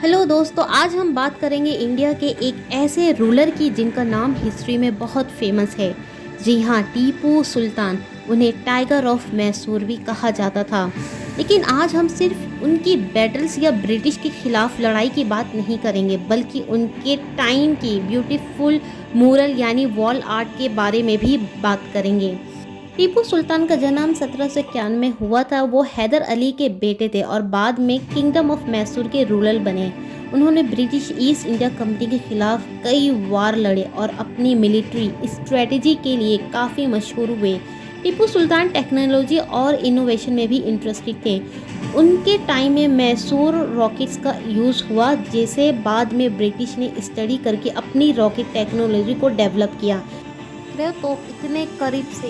Hello दोस्तों, आज हम बात करेंगे इंडिया के एक ऐसे रूलर की जिनका नाम हिस्ट्री में बहुत फेमस है। जी हाँ, टीपू सुल्तान। उन्हें टाइगर ऑफ मैसूर भी कहा जाता था। लेकिन आज हम सिर्फ उनकी बैटल्स या ब्रिटिश के खिलाफ लड़ाई की बात नहीं करेंगे, बल्कि उनके टाइम की ब्यूटीफुल मूरल यानी वॉल आर्ट के बारे में भी बात करेंगे। टीपू सुल्तान का जन्म 1791 में हुआ था। वो हैदर अली के बेटे थे और बाद में किंगडम ऑफ मैसूर के रूलर बने। उन्होंने ब्रिटिश ईस्ट इंडिया कंपनी के खिलाफ कई वार लड़े और अपनी मिलिट्री स्ट्रेटजी के लिए काफ़ी मशहूर हुए। टीपू सुल्तान टेक्नोलॉजी और इनोवेशन में भी इंटरेस्टेड थे। उनके टाइम में मैसूर रॉकेट्स का यूज़ हुआ, जैसे बाद में ब्रिटिश ने स्टडी करके अपनी रॉकेट टेक्नोलॉजी को डेवलप किया। तो इतने करीब से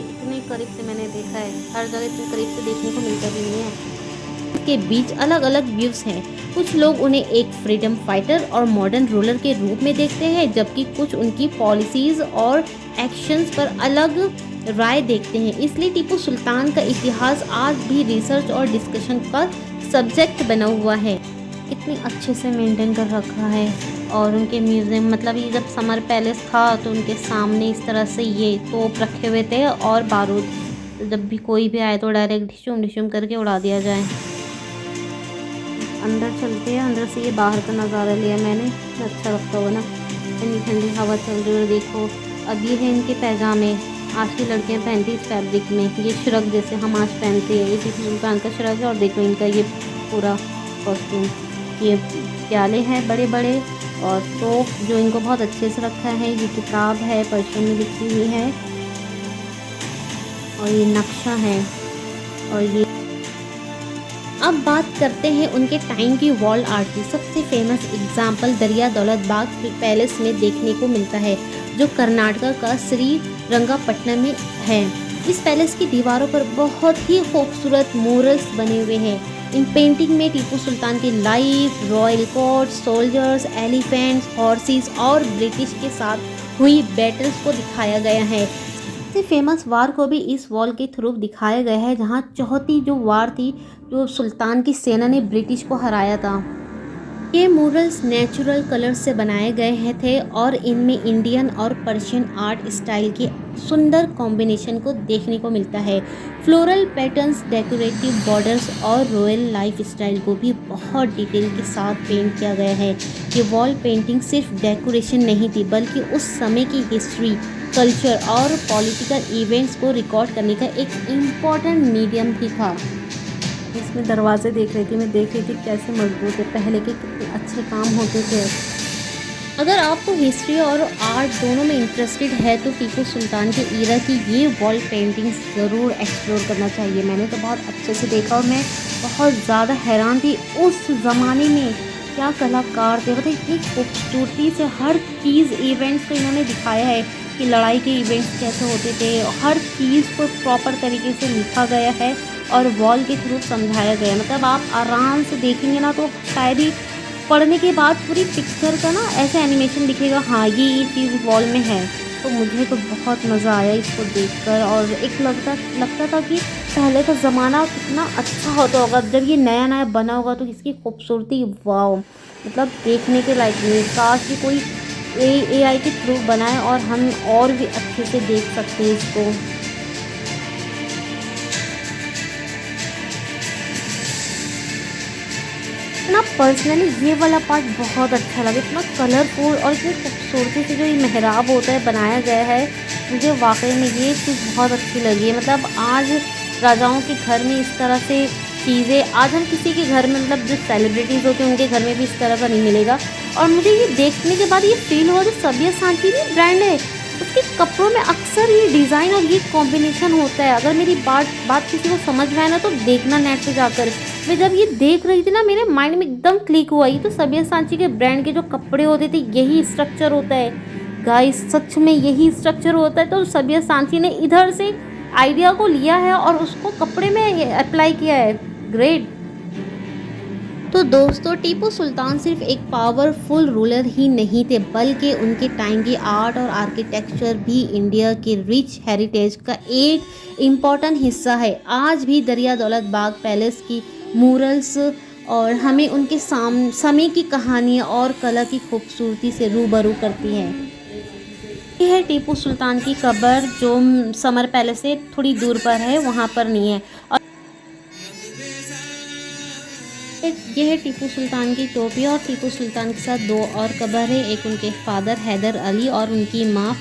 मैंने देखा है। हर जगह इतने करीब से देखने को मिलता भी नहीं है। के बीच अलग अलग व्यूज़ हैं। कुछ लोग उन्हें एक फ्रीडम फाइटर और मॉडर्न रूलर के रूप में देखते हैं, जबकि कुछ उनकी पॉलिसीज़ और एक्शंस पर अलग राय देखते हैं। इसलिए टीपू सुल्तान का इतिहास आज भी रिसर्च और डिस्कशन का सब्जेक्ट बना हुआ है। इतनी अच्छे से मेंटेन कर रखा है। और उनके म्यूज़ियम, मतलब ये जब समर पैलेस था तो उनके सामने इस तरह से ये तोप रखे हुए थे और बारूद, तो जब भी कोई भी आए तो डायरेक्ट ढिशुम ढिशुम करके उड़ा दिया जाए। अंदर चलते हैं, अंदर से ये बाहर का नज़ारा लिया मैंने। अच्छा लगता होगा ना, ठंडी ठंडी हवा चल रही है। देखो, अब ये है इनके पैजामे। आज की लड़कियां पहनती इस फैब्रिक में, ये श्रग जैसे हम आज पहनते हैं। ये टीपू सुल्तान का श्रग है। और देखो इनका ये पूरा कॉस्ट्यूम। ये प्याले हैं बड़े बड़े, और तो जो इनको बहुत अच्छे से रखा है। ये किताब है, पर्शियन में लिखी हुई है, और ये नक्शा है। और ये अब बात करते हैं उनके टाइम की वॉल आर्ट की। सबसे फेमस एग्जाम्पल दरिया दौलत बाग पैलेस में देखने को मिलता है, जो कर्नाटका का श्रीरंगपट्टनम में है। इस पैलेस की दीवारों पर बहुत ही खूबसूरत मूरल्स बने हुए हैं। इन पेंटिंग में टीपू सुल्तान की life, royal court, soldiers, elephants, horses और ब्रिटिश के साथ हुई बैटल्स को दिखाया गया है। सबसे फेमस वार को भी इस वॉल के थ्रू दिखाया गया है, जहां चौथी जो वार थी, जो सुल्तान की सेना ने ब्रिटिश को हराया था। ये मूरल्स नेचुरल कलर से बनाए गए हैं थे और इनमें इंडियन और पर्शियन आर्ट स्टाइल के सुंदर कॉम्बिनेशन को देखने को मिलता है। फ्लोरल पैटर्न्स, डेकोरेटिव बॉर्डर्स और रॉयल लाइफ स्टाइल को भी बहुत डिटेल के साथ पेंट किया गया है। ये वॉल पेंटिंग सिर्फ डेकोरेशन नहीं थी, बल्कि उस समय की हिस्ट्री, कल्चर और पॉलिटिकल इवेंट्स को रिकॉर्ड करने का एक इम्पॉर्टेंट मीडियम भी था। इसमें दरवाजे देख रही थी, मैं देख रही थी कैसे मजबूत है, पहले के कितने अच्छे काम होते थे। अगर आपको हिस्ट्री और आर्ट दोनों में इंटरेस्टेड है तो टीपू सुल्तान के ईरा की ये वॉल पेंटिंग्स ज़रूर एक्सप्लोर करना चाहिए। मैंने तो बहुत अच्छे से देखा और मैं बहुत ज़्यादा हैरान थी। उस ज़माने में क्या कलाकार थे, मतलब इतनी खूबसूरती से हर चीज़, इवेंट्स को इन्होंने दिखाया है कि लड़ाई के इवेंट्स कैसे होते थे। हर चीज़ को प्रॉपर तरीके से लिखा गया है और वॉल के थ्रू समझाया गया। मतलब आप आराम से देखेंगे ना तो शायद ही पढ़ने के बाद पूरी पिक्चर का ना ऐसे एनिमेशन दिखेगा, हाँ ये चीज़ वॉल में है। तो मुझे तो बहुत मज़ा आया इसको देखकर। और एक लगता था कि पहले का ज़माना कितना अच्छा होता होगा, जब ये नया नया बना होगा तो इसकी खूबसूरती वाव, मतलब देखने के लायक नहीं। काश कि कोई AI के थ्रू बनाए और हम और भी अच्छे से देख सकते हैं इसको। ना पर्सनली ये वाला पार्ट बहुत अच्छा लगा। इतना कलरफुल और इतनी खूबसूरती से जो ये मेहराब होता है बनाया गया है, मुझे वाकई में ये चीज़ बहुत अच्छी लगी है। मतलब आज राजाओं के घर में इस तरह से चीज़ें, आज हम किसी के घर में, मतलब जो सेलिब्रिटीज़ होते हैं उनके घर में भी इस तरह का नहीं मिलेगा। और मुझे ये देखने के बाद ये फील हुआ, जो सब्यसाची भी ब्रांड है उसके कपड़ों में अक्सर ये डिज़ाइन और ये कॉम्बिनेशन होता है। अगर मेरी बात किसी को समझ में आए ना तो देखना नेट पे जाकर। मैं जब ये देख रही थी ना, मेरे माइंड में एकदम क्लिक हुआ, ये तो सब्यसाची के ब्रांड के जो कपड़े होते थे यही स्ट्रक्चर होता है। गाइस सच में यही स्ट्रक्चर होता है। तो सब्यसाची ने इधर से आइडिया को लिया है और उसको कपड़े में अप्लाई किया है। ग्रेट। तो दोस्तों, टीपू सुल्तान सिर्फ एक पावरफुल रूलर ही नहीं थे, बल्कि उनके टाइम की आर्ट और आर्किटेक्चर भी इंडिया के रिच हेरिटेज का एक इम्पॉर्टेंट हिस्सा है। आज भी दरिया दौलत बाग पैलेस की मूरल्स और हमें उनके समय की कहानी और कला की खूबसूरती से रूबरू करती है। ये है टीपू सुल्तान की कब्र जो समर पैलेस से थोड़ी दूर पर है, वहाँ पर नहीं है। और ये है टीपू सुल्तान की टोपी और टीपू सुल्तान के साथ दो और कब्र है, एक उनके फादर हैदर अली और उनकी माँ